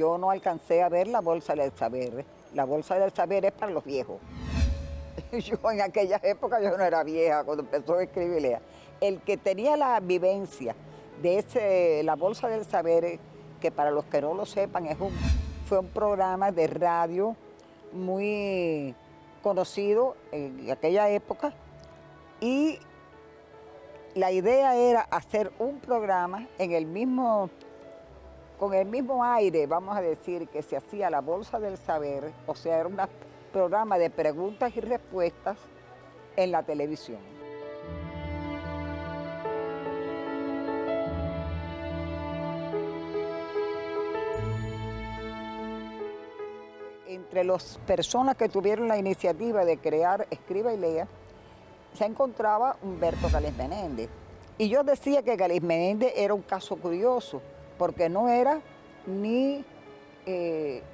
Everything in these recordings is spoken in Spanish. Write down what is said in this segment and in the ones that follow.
yo no alcancé a ver la bolsa del saber. La bolsa del saber es para los viejos. Yo en aquella época yo no era vieja cuando empezó a escribir. El que tenía la vivencia de la bolsa del saber, que para los que no lo sepan fue un programa de radio muy conocido en aquella época, y la idea era hacer un programa con el mismo aire, vamos a decir, que se hacía la bolsa del saber, o sea, era un programa de preguntas y respuestas en la televisión. Entre las personas que tuvieron la iniciativa de crear Escriba y Lea, se encontraba Humberto Gálvez Menéndez. Y yo decía que Gálvez Menéndez era un caso curioso, porque no era ni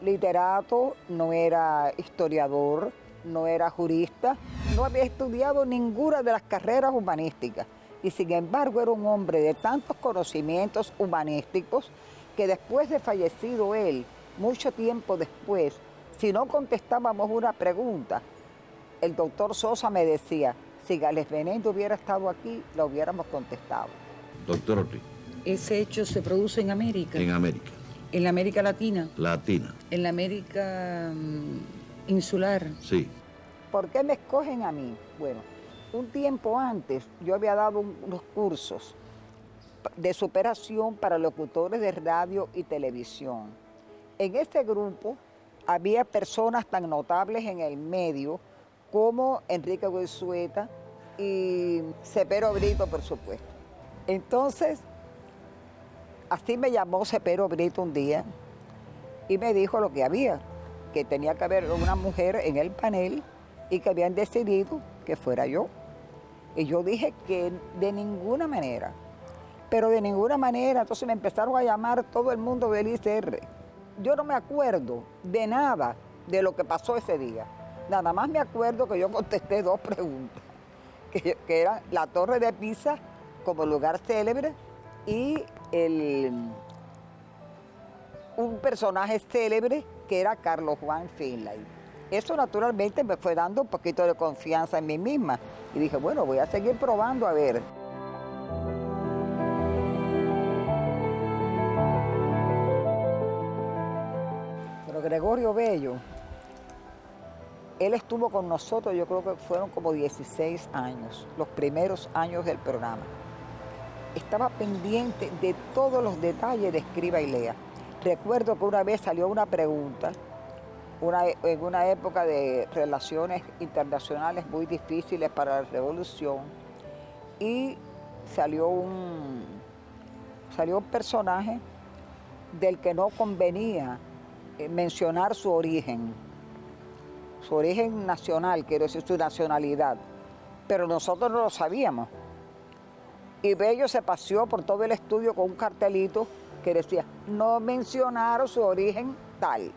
literato, no era historiador, no era jurista, no había estudiado ninguna de las carreras humanísticas. Y sin embargo era un hombre de tantos conocimientos humanísticos que después de fallecido él, mucho tiempo después, si no contestábamos una pregunta, el doctor Sosa me decía, si Gálvez Menéndez hubiera estado aquí, la hubiéramos contestado. Doctor Ortiz. ¿Ese hecho se produce en América? En América. ¿En la América Latina? Latina. ¿En la América insular? Sí. ¿Por qué me escogen a mí? Bueno, un tiempo antes yo había dado unos cursos de superación para locutores de radio y televisión. En este grupo había personas tan notables en el medio como Enrique Goizueta y Cepero Brito, por supuesto. Entonces, así me llamó Cepero Brito un día y me dijo lo que había, que tenía que haber una mujer en el panel y que habían decidido que fuera yo. Y yo dije que de ninguna manera, pero de ninguna manera. Entonces me empezaron a llamar todo el mundo del ICR. Yo no me acuerdo de nada de lo que pasó ese día. Nada más me acuerdo que yo contesté 2 preguntas, que eran la Torre de Pisa como lugar célebre y un personaje célebre que era Carlos Juan Finlay. Eso naturalmente me fue dando un poquito de confianza en mí misma. Y dije, bueno, voy a seguir probando a ver. Pero Gregorio Bello, él estuvo con nosotros, yo creo que fueron como 16 años, los primeros años del programa. Estaba pendiente de todos los detalles de Escriba y Lea. Recuerdo que una vez salió una pregunta, en una época de relaciones internacionales muy difíciles para la revolución, y salió un personaje del que no convenía mencionar su origen nacional, quiero decir su nacionalidad, pero nosotros no lo sabíamos. Y Bello se paseó por todo el estudio con un cartelito que decía, no mencionar su origen tal.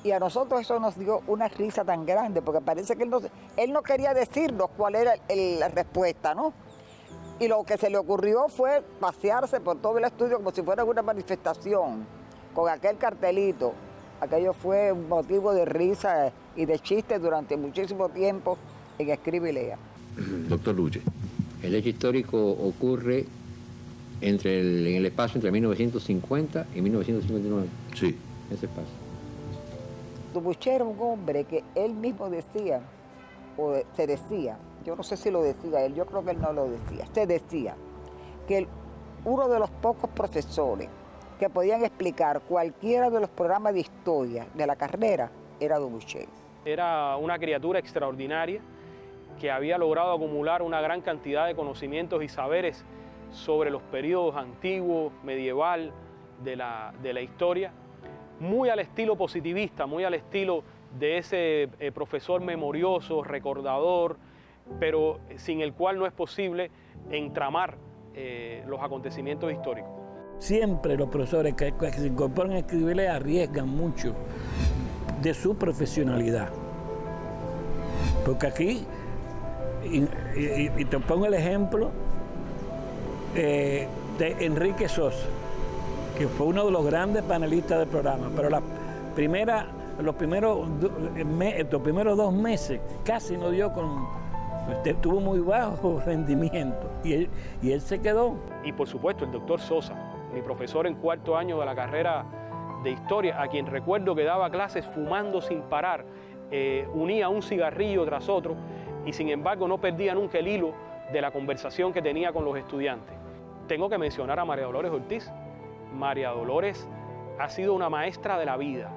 Y a nosotros eso nos dio una risa tan grande, porque parece que él no quería decirnos cuál era la respuesta, ¿no? Y lo que se le ocurrió fue pasearse por todo el estudio como si fuera una manifestación, con aquel cartelito. Aquello fue un motivo de risa y de chiste durante muchísimo tiempo en Escriba y Lea. Doctor Luche. El hecho histórico ocurre en el espacio entre 1950 y 1959. Sí. Ese espacio. Dubuché era un hombre que él mismo decía, o se decía, yo no sé si lo decía él, yo creo que él no lo decía, se decía que uno de los pocos profesores que podían explicar cualquiera de los programas de historia de la carrera era Dubuché. Era una criatura extraordinaria que había logrado acumular una gran cantidad de conocimientos y saberes sobre los periodos antiguos, medieval, de la historia, muy al estilo positivista, muy al estilo de ese profesor memorioso, recordador, pero sin el cual no es posible entramar los acontecimientos históricos. Siempre los profesores que se incorporan a Escriba y Lea arriesgan mucho de su profesionalidad. Porque aquí, y te pongo el ejemplo de Enrique Sosa. que fue uno de los grandes panelistas del programa, pero los primeros 2 meses casi no dio tuvo muy bajo rendimiento y él se quedó. Y por supuesto el doctor Sosa, mi profesor en 4º año de la carrera de Historia, a quien recuerdo que daba clases fumando sin parar, unía un cigarrillo tras otro y sin embargo no perdía nunca el hilo de la conversación que tenía con los estudiantes. Tengo que mencionar a María Dolores Ortiz. María Dolores ha sido una maestra de la vida,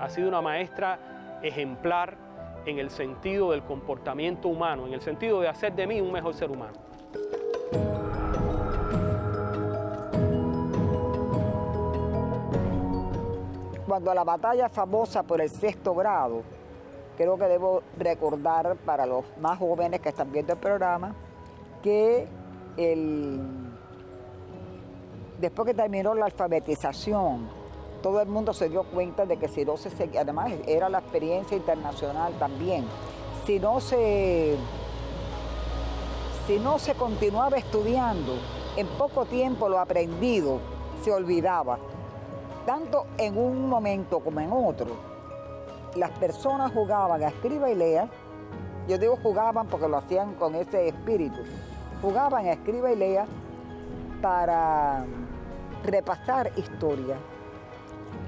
ha sido una maestra ejemplar en el sentido del comportamiento humano, en el sentido de hacer de mí un mejor ser humano. Cuando la batalla famosa por el 6º grado, creo que debo recordar para los más jóvenes que están viendo el programa, que después que terminó la alfabetización, todo el mundo se dio cuenta de que si no se seguía, además era la experiencia internacional también, si no se continuaba estudiando, en poco tiempo lo aprendido se olvidaba. Tanto en un momento como en otro, las personas jugaban a escriba y lea. Yo digo jugaban porque lo hacían con ese espíritu. Jugaban a escriba y lea para repasar historia.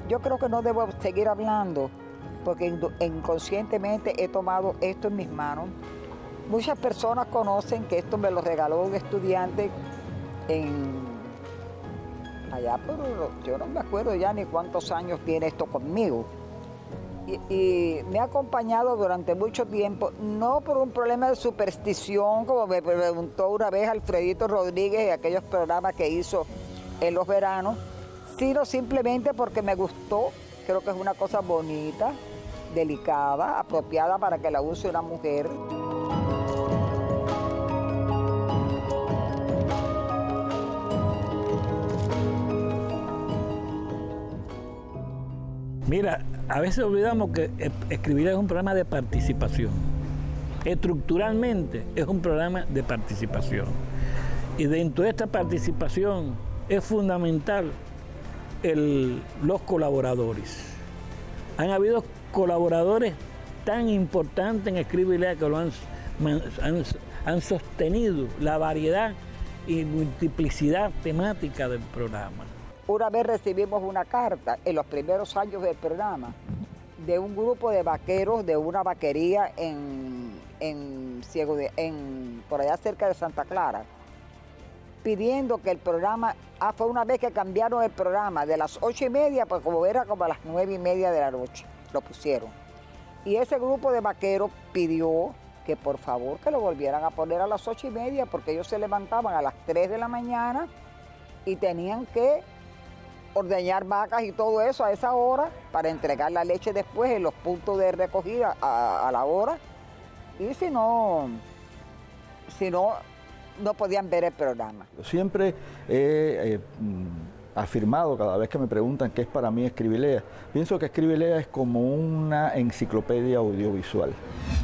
Yo creo que no debo seguir hablando porque inconscientemente he tomado esto en mis manos. Muchas personas conocen que esto me lo regaló un estudiante allá, pero yo no me acuerdo ya ni cuántos años tiene esto conmigo. Y me ha acompañado durante mucho tiempo, no por un problema de superstición, como me preguntó una vez Alfredito Rodríguez en aquellos programas que hizo en los veranos, sino simplemente porque me gustó. Creo que es una cosa bonita, delicada, apropiada para que la use una mujer. Mira, a veces olvidamos que escribir es un programa de participación. Estructuralmente es un programa de participación. Y dentro de esta participación es fundamental los colaboradores. Han habido colaboradores tan importantes en Escribe y Lea que han sostenido la variedad y multiplicidad temática del programa. Una vez recibimos una carta en los primeros años del programa de un grupo de vaqueros de una vaquería por allá cerca de Santa Clara, pidiendo que el programa, fue una vez que cambiaron el programa de las 8:30, pues como era como a las 9:30 de la noche, lo pusieron. Y ese grupo de vaqueros pidió que por favor que lo volvieran a poner a las 8:30 porque ellos se levantaban a las 3 de la mañana y tenían que ordeñar vacas y todo eso a esa hora para entregar la leche después en los puntos de recogida a la hora. Y si no podían ver el programa. Siempre he afirmado cada vez que me preguntan qué es para mí Escribe y Lea. Pienso que Escribe y Lea es como una enciclopedia audiovisual.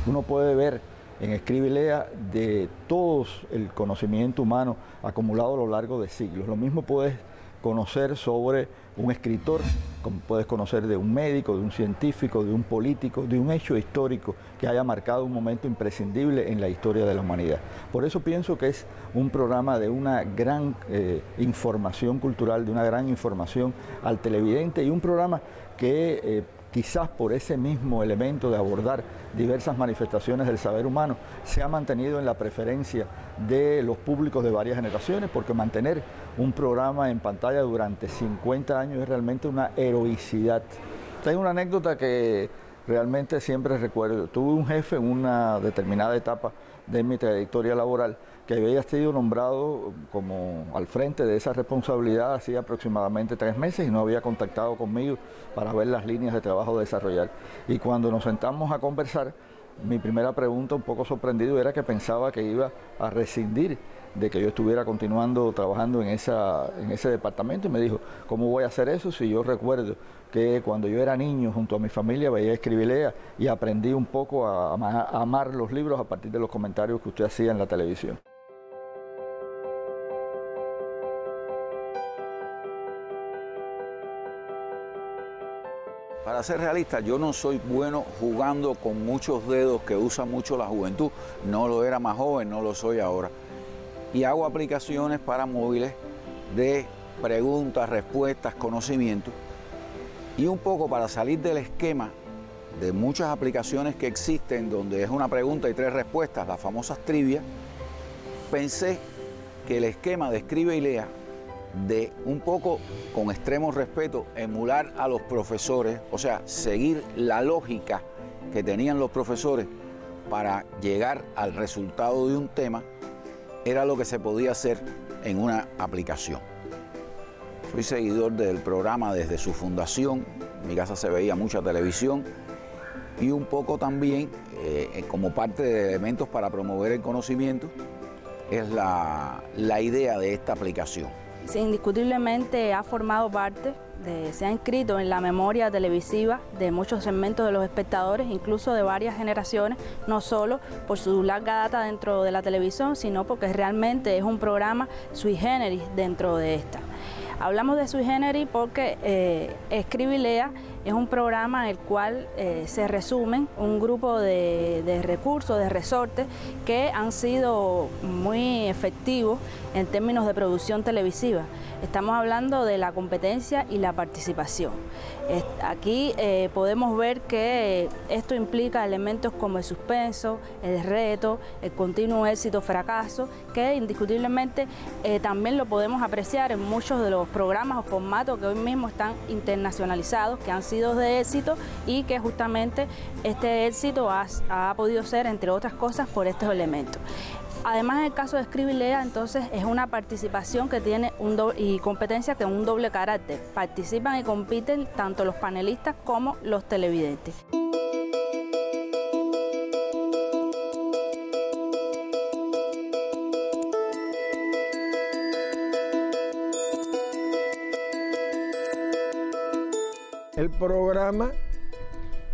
Uno puede ver en Escribe y Lea de todo el conocimiento humano acumulado a lo largo de siglos. Lo mismo puedes conocer sobre un escritor, como puedes conocer de un médico, de un científico, de un político, de un hecho histórico que haya marcado un momento imprescindible en la historia de la humanidad. Por eso pienso que es un programa de una gran información cultural, de una gran información al televidente y un programa que quizás por ese mismo elemento de abordar diversas manifestaciones del saber humano, se ha mantenido en la preferencia de los públicos de varias generaciones, porque mantener un programa en pantalla durante 50 años es realmente una heroicidad. Tengo una anécdota que realmente siempre recuerdo. Tuve un jefe en una determinada etapa de mi trayectoria laboral que había sido nombrado como al frente de esa responsabilidad hacía aproximadamente 3 meses y no había contactado conmigo para ver las líneas de trabajo a desarrollar. Y cuando nos sentamos a conversar, mi primera pregunta, un poco sorprendido, era que pensaba que iba a rescindir de que yo estuviera continuando trabajando en ese departamento, y me dijo, ¿cómo voy a hacer eso si yo recuerdo que cuando yo era niño junto a mi familia veía Escribe y Lea y aprendí un poco a amar los libros a partir de los comentarios que usted hacía en la televisión? Para ser realista, yo no soy bueno jugando con muchos dedos que usa mucho la juventud. No lo era más joven, no lo soy ahora. Y hago aplicaciones para móviles de preguntas, respuestas, conocimientos. Y un poco para salir del esquema de muchas aplicaciones que existen, donde es una pregunta y 3 respuestas, las famosas trivias, pensé que el esquema de escribe y lea, de un poco, con extremo respeto, emular a los profesores, o sea, seguir la lógica que tenían los profesores para llegar al resultado de un tema, era lo que se podía hacer en una aplicación. Soy seguidor del programa desde su fundación, en mi casa se veía mucha televisión, y un poco también, como parte de elementos para promover el conocimiento, es la idea de esta aplicación. Sí, indiscutiblemente ha formado parte, se ha inscrito en la memoria televisiva de muchos segmentos de los espectadores, incluso de varias generaciones, no solo por su larga data dentro de la televisión, sino porque realmente es un programa sui generis dentro de esta. Hablamos de sui generis porque Escribe y Lea es un programa en el cual se resumen un grupo de recursos, de resortes que han sido muy efectivos en términos de producción televisiva. Estamos hablando de la competencia y la participación. Aquí podemos ver que esto implica elementos como el suspenso, el reto, el continuo éxito-fracaso, que indiscutiblemente también lo podemos apreciar en muchos de los programas o formatos que hoy mismo están internacionalizados, que han sido de éxito y que justamente este éxito ha podido ser, entre otras cosas, por estos elementos. Además, en el caso de Escribe y Lea, entonces, es una participación que tiene y competencia que un doble carácter. Participan y compiten tanto los panelistas como los televidentes. El programa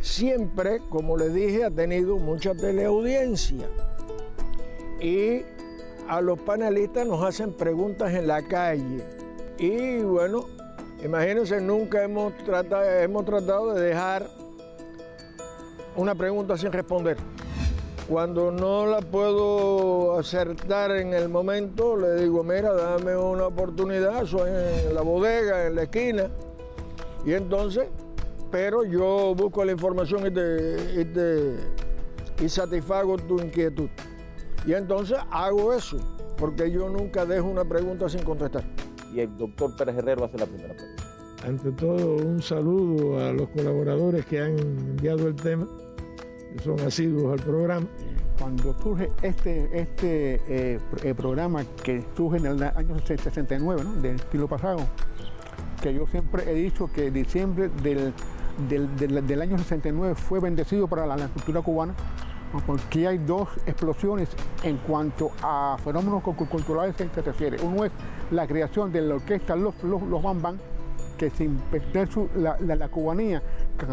siempre, como les dije, ha tenido mucha teleaudiencia. Y a los panelistas nos hacen preguntas en la calle. Y bueno, imagínense, nunca hemos tratado de dejar una pregunta sin responder. Cuando no la puedo acertar en el momento, le digo, mira, dame una oportunidad, soy en la bodega, en la esquina. Y entonces, pero yo busco la información y satisfago tu inquietud. Y entonces hago eso, porque yo nunca dejo una pregunta sin contestar. Y el doctor Pérez Herrero hace la primera pregunta. Ante todo, un saludo a los colaboradores que han enviado el tema, que son asiduos al programa. Cuando surge este programa que surge en el año 69, ¿no?, del siglo pasado, que yo siempre he dicho que diciembre del año 69 fue bendecido para la cultura cubana, porque hay 2 explosiones en cuanto a fenómenos culturales se refiere. Uno es la creación de la orquesta Los Bam Bam, que sin perder la cubanía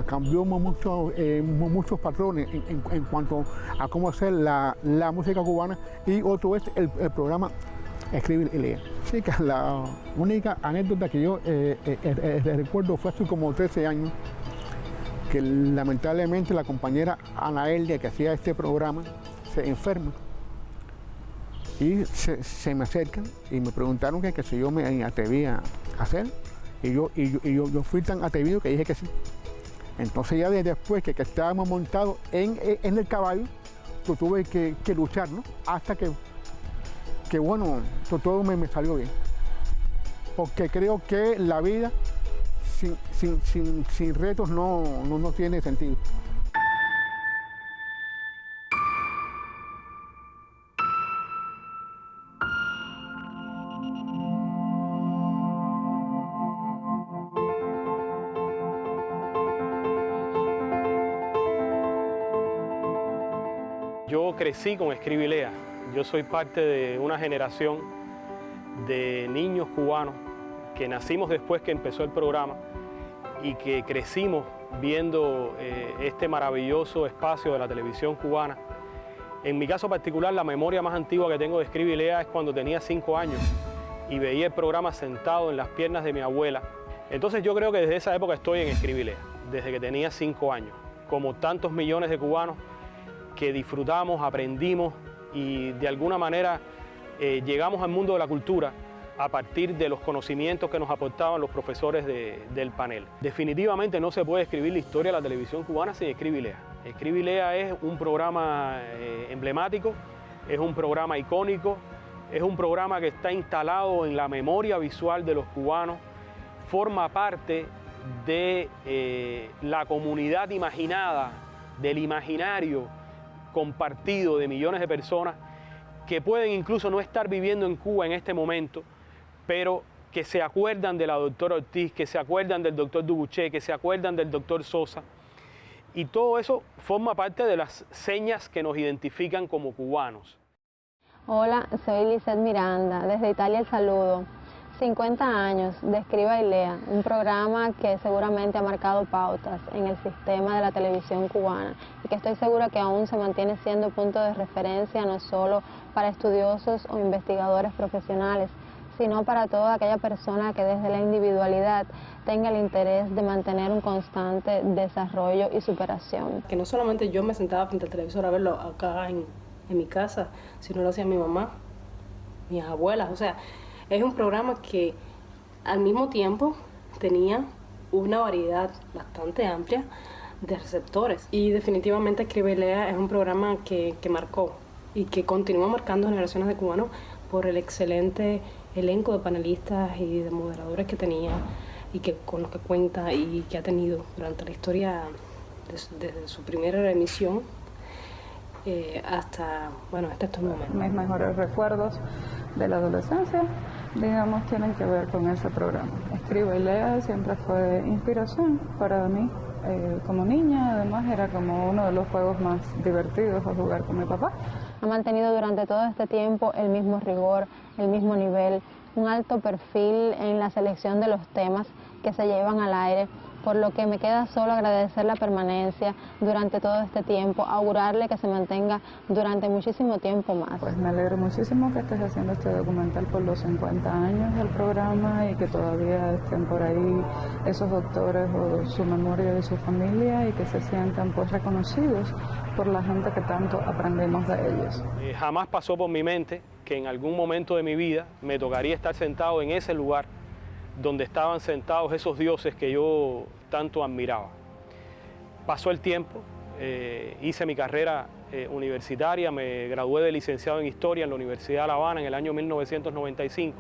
cambió muchos patrones en cuanto a cómo hacer la música cubana, y otro es el programa Escribe y Lea. Sí, que la única anécdota que yo recuerdo fue hace como 13 años, que lamentablemente la compañera Ana Eldia, que hacía este programa, se enferma y se me acercan y me preguntaron que si yo me atrevía a hacer, y yo fui tan atrevido que dije que sí. Entonces ya después que estábamos montados en el caballo, yo tuve que luchar, ¿no?, hasta que bueno, todo me salió bien, porque creo que la vida sin retos no tiene sentido. Yo crecí con Escribe y Lea. Yo soy parte de una generación de niños cubanos que nacimos después que empezó el programa y que crecimos viendo este maravilloso espacio de la televisión cubana. En mi caso particular, la memoria más antigua que tengo de Escribe y Lea es cuando tenía 5 años y veía el programa sentado en las piernas de mi abuela. Entonces yo creo que desde esa época estoy en Escribe y Lea. desde que tenía 5 años, como tantos millones de cubanos que disfrutamos, aprendimos y de alguna manera llegamos al mundo de la cultura a partir de los conocimientos que nos aportaban los profesores del panel. Definitivamente no se puede escribir la historia de la televisión cubana sin Escribe y Lea. Escribe y Lea es un programa emblemático, es un programa icónico, es un programa que está instalado en la memoria visual de los cubanos, forma parte de la comunidad imaginada, del imaginario compartido de millones de personas que pueden incluso no estar viviendo en Cuba en este momento, pero que se acuerdan de la doctora Ortiz, que se acuerdan del doctor Dubuché, que se acuerdan del doctor Sosa. Y todo eso forma parte de las señas que nos identifican como cubanos. Hola, soy Lizeth Miranda, desde Italia el saludo. 50 años de Escriba y Lea, un programa que seguramente ha marcado pautas en el sistema de la televisión cubana y que estoy segura que aún se mantiene siendo punto de referencia no solo para estudiosos o investigadores profesionales, sino para toda aquella persona que desde la individualidad tenga el interés de mantener un constante desarrollo y superación. Que no solamente yo me sentaba frente al televisor a verlo acá en mi casa, sino lo hacía mi mamá, mis abuelas, o sea, es un programa que al mismo tiempo tenía una variedad bastante amplia de receptores y definitivamente Escribe y Lea es un programa que marcó y que continúa marcando generaciones de cubanos por el excelente elenco de panelistas y de moderadores que tenía y que con los que cuenta y que ha tenido durante la historia desde su primera emisión hasta estos momentos. Mis mejores recuerdos de la adolescencia, digamos, tienen que ver con ese programa. Escribe y Lea siempre fue inspiración para mí. Como niña, además, era como uno de los juegos más divertidos a jugar con mi papá. Ha mantenido durante todo este tiempo el mismo rigor, el mismo nivel, un alto perfil en la selección de los temas que se llevan al aire, por lo que me queda solo agradecer la permanencia durante todo este tiempo, augurarle que se mantenga durante muchísimo tiempo más. Pues me alegro muchísimo que estés haciendo este documental por los 50 años del programa y que todavía estén por ahí esos doctores o su memoria de su familia y que se sientan pues reconocidos por la gente que tanto aprendemos de ellos. Jamás pasó por mi mente que en algún momento de mi vida me tocaría estar sentado en ese lugar donde estaban sentados esos dioses que yo tanto admiraba. Pasó el tiempo, hice mi carrera universitaria, me gradué de licenciado en Historia en la Universidad de La Habana en el año 1995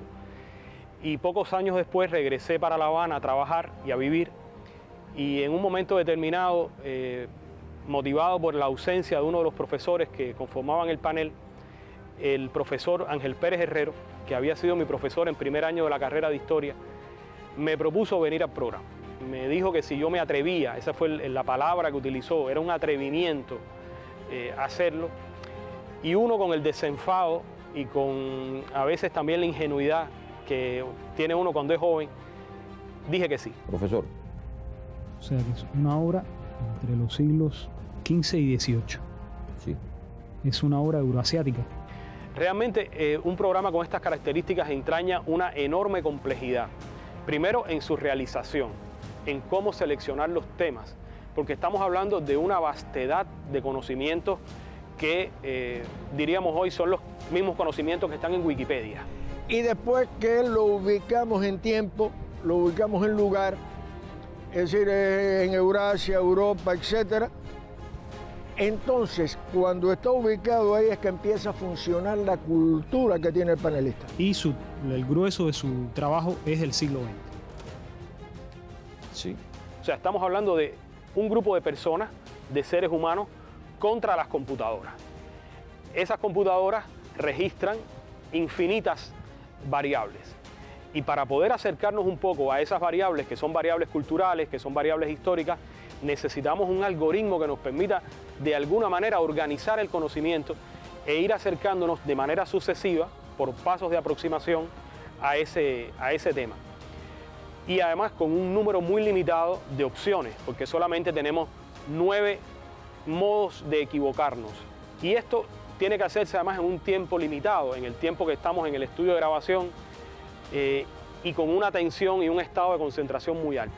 y pocos años después regresé para La Habana a trabajar y a vivir y en un momento determinado, motivado por la ausencia de uno de los profesores que conformaban el panel, el profesor Ángel Pérez Herrero, que había sido mi profesor en primer año de la carrera de Historia, me propuso venir al programa. Me dijo que si yo me atrevía, esa fue la palabra que utilizó, era un atrevimiento hacerlo. Y uno con el desenfado y con a veces también la ingenuidad que tiene uno cuando es joven, dije que sí. Profesor. O sea que es una obra entre los siglos XV y XVIII. Sí. Es una obra euroasiática. Realmente un programa con estas características entraña una enorme complejidad. Primero en su realización, en cómo seleccionar los temas, porque estamos hablando de una vastedad de conocimientos que diríamos hoy son los mismos conocimientos que están en Wikipedia. Y después que lo ubicamos en tiempo, lo ubicamos en lugar, es decir, en Eurasia, Europa, etc. Entonces, cuando está ubicado ahí es que empieza a funcionar la cultura que tiene el panelista. Y el grueso de su trabajo es del siglo XX. Sí. O sea, estamos hablando de un grupo de personas, de seres humanos, contra las computadoras. Esas computadoras registran infinitas variables. Y para poder acercarnos un poco a esas variables, que son variables culturales, que son variables históricas, necesitamos un algoritmo que nos permita de alguna manera organizar el conocimiento e ir acercándonos de manera sucesiva, por pasos de aproximación, a ese tema. Y además con un número muy limitado de opciones, porque solamente tenemos 9 modos de equivocarnos. Y esto tiene que hacerse además en un tiempo limitado, en el tiempo que estamos en el estudio de grabación, y con una atención y un estado de concentración muy alto.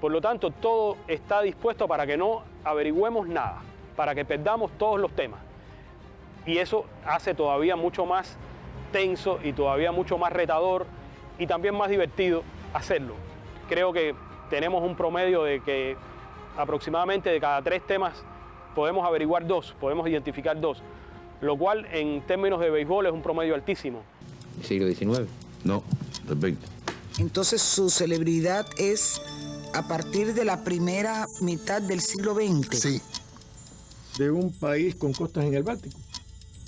Por lo tanto, todo está dispuesto para que no averigüemos nada, para que perdamos todos los temas. Y eso hace todavía mucho más tenso y todavía mucho más retador y también más divertido hacerlo. Creo que tenemos un promedio de que aproximadamente de cada 3 temas podemos averiguar 2, podemos identificar 2, lo cual en términos de béisbol es un promedio altísimo. ¿Siglo XIX? No, del XX. Entonces su celebridad es a partir de la primera mitad del siglo XX. Sí. ¿De un país con costas en el Báltico?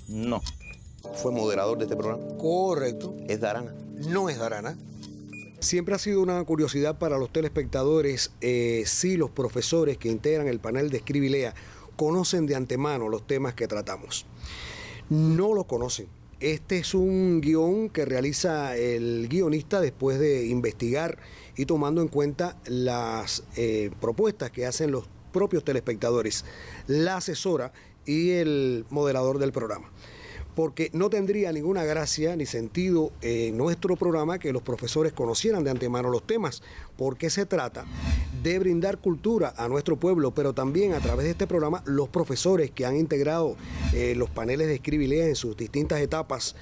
No. ¿Fue moderador de este programa? Correcto. ¿Es Darana? No es Darana. Siempre ha sido una curiosidad para los telespectadores si los profesores que integran el panel de Escribe y Lea conocen de antemano los temas que tratamos. No lo conocen. Este es un guión que realiza el guionista después de investigar y tomando en cuenta las propuestas que hacen los propios telespectadores, la asesora y el moderador del programa. Porque no tendría ninguna gracia ni sentido en nuestro programa que los profesores conocieran de antemano los temas, porque se trata de brindar cultura a nuestro pueblo, pero también a través de este programa los profesores que han integrado los paneles de Escribe y Lea en sus distintas etapas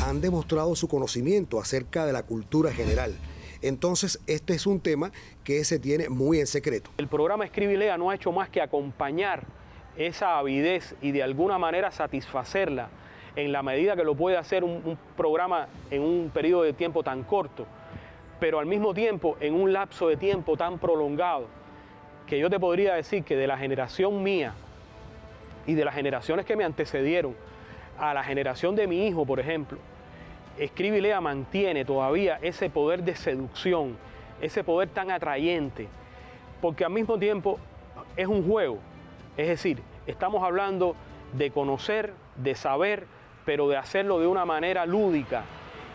han demostrado su conocimiento acerca de la cultura general. Entonces, este es un tema que se tiene muy en secreto. El programa Escribe y Lea no ha hecho más que acompañar esa avidez y de alguna manera satisfacerla en la medida que lo puede hacer un programa en un periodo de tiempo tan corto, pero al mismo tiempo en un lapso de tiempo tan prolongado, que yo te podría decir que de la generación mía y de las generaciones que me antecedieron a la generación de mi hijo, por ejemplo, Escribe y Lea mantiene todavía ese poder de seducción, ese poder tan atrayente, porque al mismo tiempo es un juego, es decir, estamos hablando de conocer, de saber, pero de hacerlo de una manera lúdica.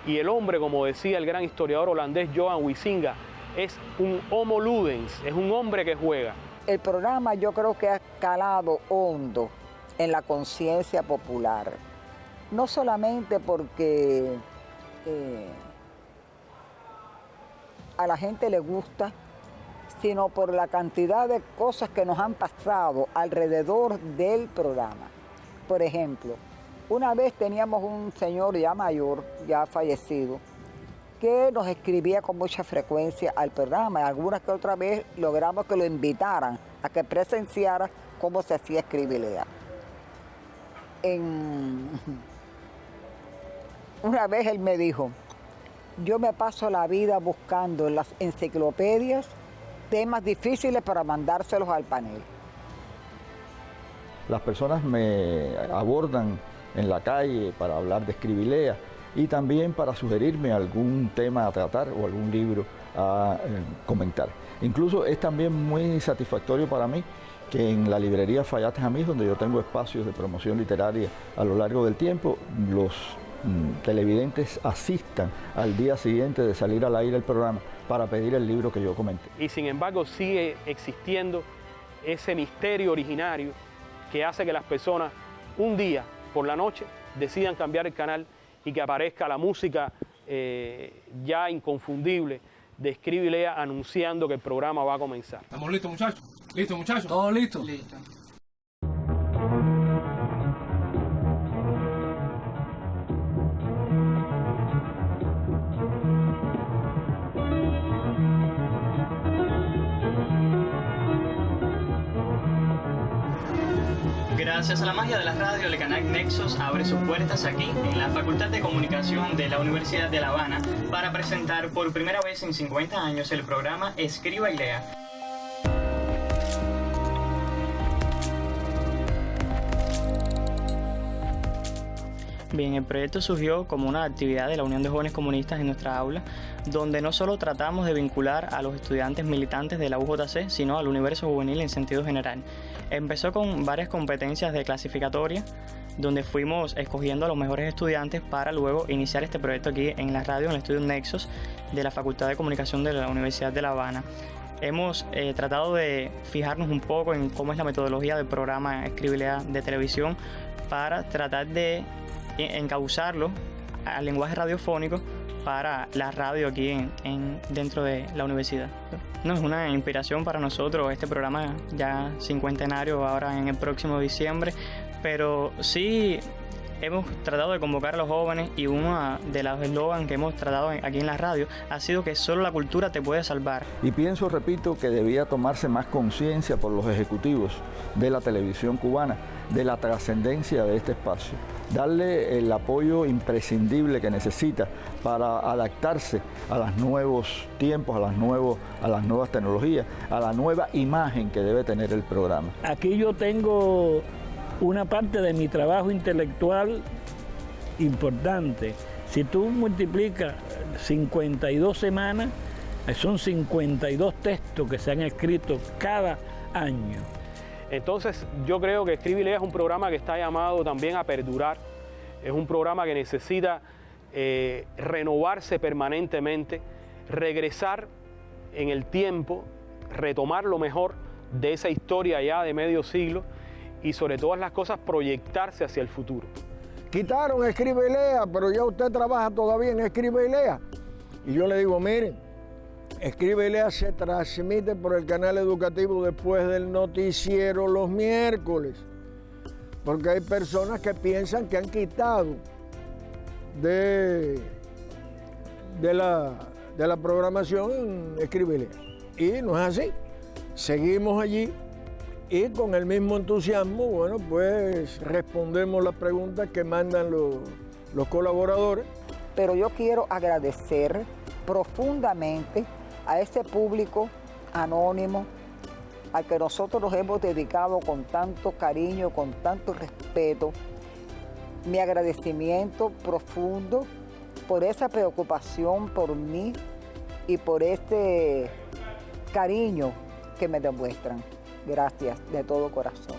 Y el hombre, como decía el gran historiador holandés Johan Huizinga, es un homo ludens, es un hombre que juega. El programa yo creo que ha calado hondo en la conciencia popular, no solamente porque a la gente le gusta, sino por la cantidad de cosas que nos han pasado alrededor del programa. Por ejemplo, una vez teníamos un señor ya mayor, ya fallecido, que nos escribía con mucha frecuencia al programa. Y alguna que otra vez logramos que lo invitaran a que presenciara cómo se hacía Escribe y Lea. Una vez él me dijo, yo me paso la vida buscando en las enciclopedias temas difíciles para mandárselos al panel. Las personas me abordan en la calle para hablar de Escribe y Lea y también para sugerirme algún tema a tratar o algún libro a comentar. Incluso es también muy satisfactorio para mí que en la librería Fayate Jamís, donde yo tengo espacios de promoción literaria a lo largo del tiempo, los televidentes asistan al día siguiente de salir al aire el programa para pedir el libro que yo comenté. Y sin embargo sigue existiendo ese misterio originario que hace que las personas un día por la noche decidan cambiar el canal y que aparezca la música ya inconfundible de Escribe y Lea anunciando que el programa va a comenzar. ¿Estamos listos, muchachos? ¿Listos, muchachos? ¿Todos listos? Listo. Gracias a la magia de la radio, el canal Nexos abre sus puertas aquí, en la Facultad de Comunicación de la Universidad de La Habana, para presentar por primera vez en 50 años el programa Escribe y Lea. Bien, el proyecto surgió como una actividad de la Unión de Jóvenes Comunistas en nuestra aula, donde no solo tratamos de vincular a los estudiantes militantes de la UJC, sino al universo juvenil en sentido general. Empezó con varias competencias de clasificatoria, donde fuimos escogiendo a los mejores estudiantes para luego iniciar este proyecto aquí en la radio, en el estudio Nexos de la Facultad de Comunicación de la Universidad de La Habana. Hemos tratado de fijarnos un poco en cómo es la metodología del programa Escribe y Lea de televisión para tratar de encauzarlo al lenguaje radiofónico para la radio aquí dentro de la universidad. No, es una inspiración para nosotros este programa ya cincuentenario ahora en el próximo diciembre, pero sí hemos tratado de convocar a los jóvenes y uno de los eslogans que hemos tratado aquí en la radio ha sido que solo la cultura te puede salvar. Y pienso, repito, que debía tomarse más conciencia por los ejecutivos de la televisión cubana de la trascendencia de este espacio, darle el apoyo imprescindible que necesita para adaptarse a los nuevos tiempos, a las nuevas tecnologías, a la nueva imagen que debe tener el programa. Aquí yo tengo una parte de mi trabajo intelectual importante. Si tú multiplicas 52 semanas, son 52 textos que se han escrito cada año. Entonces yo creo que Escribe y Lea es un programa que está llamado también a perdurar, es un programa que necesita renovarse permanentemente, regresar en el tiempo, retomar lo mejor de esa historia ya de medio siglo y sobre todas las cosas proyectarse hacia el futuro. Quitaron Escribe y Lea, pero ya usted trabaja todavía en Escribe y Lea. Y yo le digo, miren, Escribe y Lea se transmite por el canal educativo después del noticiero los miércoles, porque hay personas que piensan que han quitado de la programación Escribe y Lea. Y no es así. Seguimos allí y con el mismo entusiasmo, bueno, pues respondemos las preguntas que mandan los colaboradores. Pero yo quiero agradecer profundamente a ese público anónimo al que nosotros nos hemos dedicado con tanto cariño, con tanto respeto. Mi agradecimiento profundo por esa preocupación por mí y por este cariño que me demuestran. Gracias de todo corazón.